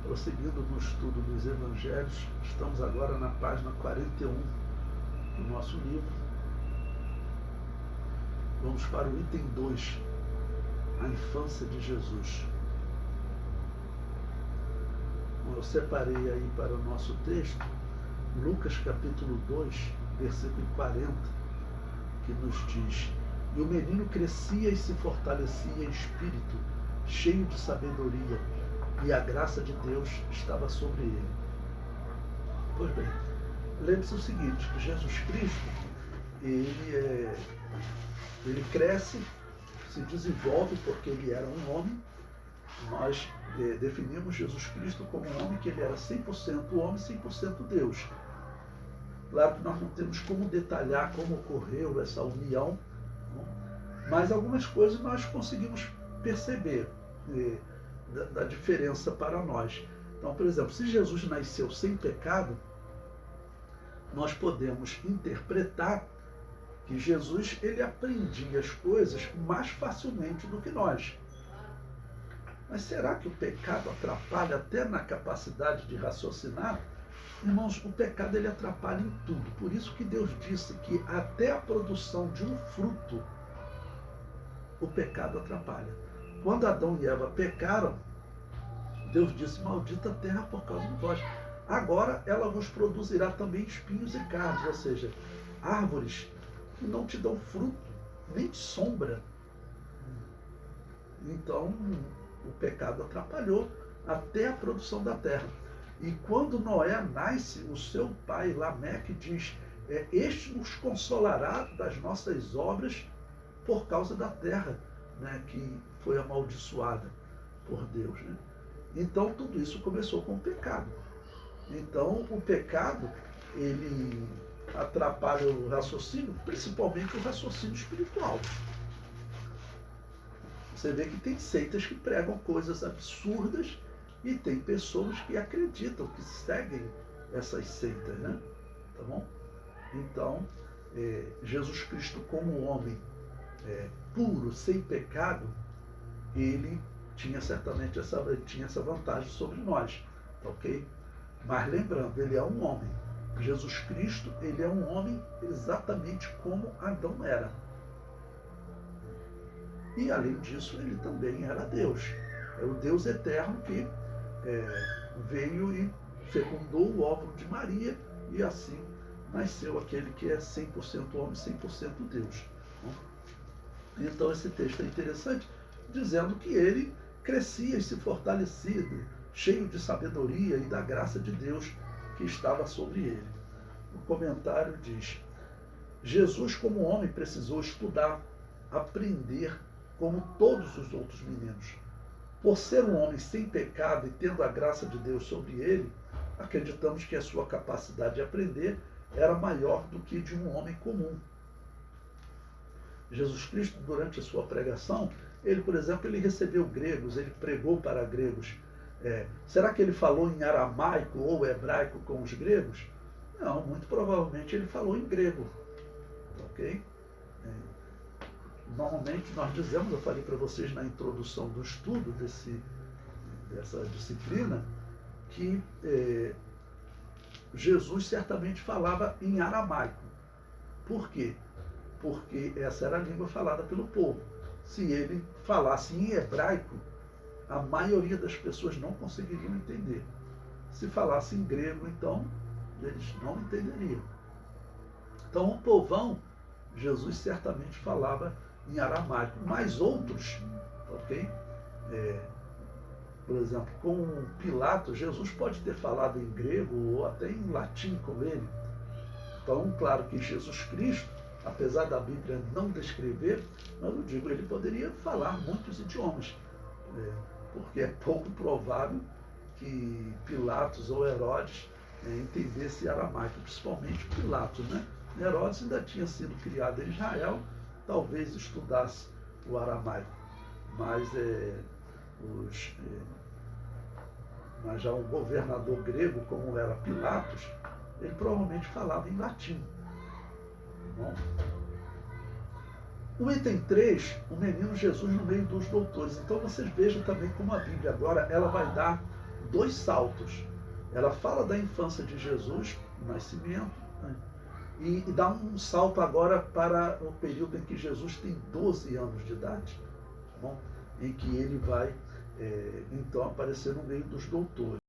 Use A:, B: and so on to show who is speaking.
A: Prosseguindo no estudo dos Evangelhos, estamos agora na página 41 do nosso livro. Vamos para o item 2, a infância de Jesus. Bom, eu separei aí para o nosso texto Lucas capítulo 2, versículo 40, que nos diz: E o menino crescia e se fortalecia em espírito, cheio de sabedoria, e a graça de Deus estava sobre ele. Pois bem, lembre-se o seguinte, que Jesus Cristo, ele cresce, se desenvolve porque ele era um homem. Nós definimos Jesus Cristo como um homem que ele era 100% homem, 100% Deus. Claro que nós não temos como detalhar como ocorreu essa união, mas algumas coisas nós conseguimos perceber da diferença para nós. Então, por exemplo, se Jesus nasceu sem pecado, nós podemos interpretar que Jesus ele aprendia as coisas mais facilmente do que nós. Mas será que o pecado atrapalha até na capacidade de raciocinar? Irmãos, o pecado ele atrapalha em tudo. Por isso que Deus disse que até a produção de um fruto, o pecado atrapalha. Quando Adão e Eva pecaram, Deus disse: maldita a terra por causa de vós. Agora ela vos produzirá também espinhos e cardos, ou seja, árvores que não te dão fruto, nem de sombra. Então, o pecado atrapalhou até a produção da terra. E quando Noé nasce, o seu pai Lameque diz: este nos consolará das nossas obras por causa da terra, né, que foi amaldiçoada por Deus. Né? Então, tudo isso começou com o pecado. Então, o pecado, ele atrapalha o raciocínio, principalmente o raciocínio espiritual. Você vê que tem seitas que pregam coisas absurdas e tem pessoas que acreditam, que seguem essas seitas, né? Tá bom? Então, Jesus Cristo como homem puro, sem pecado, ele tinha certamente essa vantagem sobre nós, tá ok? Mas lembrando, ele é um homem. Jesus Cristo, ele é um homem exatamente como Adão era. E, além disso, ele também era Deus. É o Deus eterno que veio e fecundou o óvulo de Maria e assim nasceu aquele que é 100% homem, 100% Deus. Então, esse texto é interessante, dizendo que ele crescia e se fortalecia, cheio de sabedoria e da graça de Deus que estava sobre ele. O comentário diz: Jesus, como homem, precisou estudar, aprender, como todos os outros meninos. Por ser um homem sem pecado e tendo a graça de Deus sobre ele, acreditamos que a sua capacidade de aprender era maior do que de um homem comum. Jesus Cristo, durante a sua pregação, ele, por exemplo, ele recebeu gregos, ele pregou para gregos. Será que ele falou em aramaico ou hebraico com os gregos? Não, muito provavelmente ele falou em grego. Ok? Normalmente nós dizemos, eu falei para vocês na introdução do estudo dessa disciplina, que Jesus certamente falava em aramaico. Por quê? Porque essa era a língua falada pelo povo. Se ele falasse em hebraico, a maioria das pessoas não conseguiriam entender. Se falasse em grego, então, eles não entenderiam. Então, o povão, Jesus certamente falava em aramaico, mas outros, ok? Por exemplo, com Pilatos, Jesus pode ter falado em grego ou até em latim com ele. Então, claro que Jesus Cristo, apesar da Bíblia não descrever, mas eu digo, ele poderia falar muitos idiomas, porque é pouco provável que Pilatos ou Herodes entendesse aramaico, principalmente Pilatos, né? Herodes ainda tinha sido criado em Israel, talvez estudasse o aramaico, mas já um governador grego, como era Pilatos, ele provavelmente falava em latim. Bom, no item 3, o menino Jesus no meio dos doutores. Então vocês vejam também como a Bíblia agora ela vai dar dois saltos. Ela fala da infância de Jesus, o nascimento, né? E dá um salto agora para o período em que Jesus tem 12 anos de idade, tá bom? Em que ele vai então aparecer no meio dos doutores.